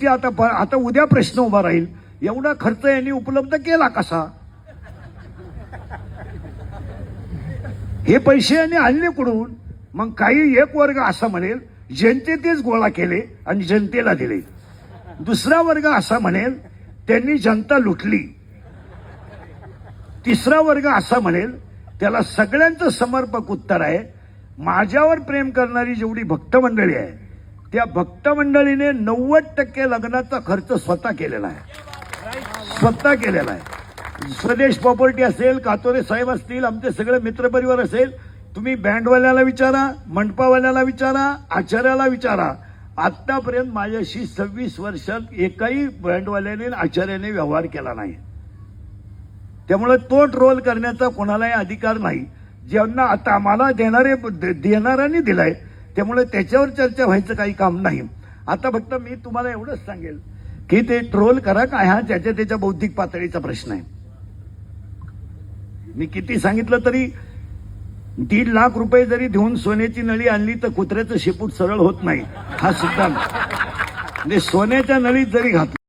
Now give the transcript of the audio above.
आता उद्या प्रश्न उभा राहील, एवढा खर्च यांनी उपलब्ध केला कसा? हे पैसे यांनी आणले कुठून? मग काही एक वर्ग असा म्हणेल जनतेतेच गोळा केले आणि जनतेला दिले, दुसरा वर्ग असा म्हणेल त्यांनी जनता लुटली, तिसरा वर्ग असा म्हणेल त्याला सगळ्यांचं समर्पक उत्तर आहे, माझ्यावर प्रेम करणारी जेवढी भक्त मंडळी आहे त्या भक्त मंडळीने 90% लग्नाचा खर्च स्वतः केलेला आहे. स्वदेश प्रॉपर्टी असेल, कातोरे साहेब असतील, आमचे सगळे मित्रपरिवार असेल, तुम्ही बँडवाल्याला विचारा, मंडपावाल्याला विचारा, आचार्याला विचारा, आतापर्यंत माझ्याशी 26 वर्षात एकाही बँडवाल्याने आचार्याने व्यवहार केला नाही. त्यामुळे तो ट्रोल करण्याचा कोणालाही अधिकार नाही. ज्यांना आता आम्हाला देणाऱ्यांनी दिलाय, त्यामुळे त्याच्यावर चर्चा व्हायचं काही काम नाही. आता फक्त मी तुम्हाला एवढंच सांगेल की ते ट्रोल करा का, हा त्याच्या बौद्धिक पातळीचा प्रश्न आहे. मी किती सांगितलं तरी 1.5 लाख रुपये जरी देऊन सोन्याची नळी आणली तर कुत्र्याचं शेपूट सरळ होत नाही, हा सिद्धांत. म्हणजे सोन्याच्या नळीत जरी घातलं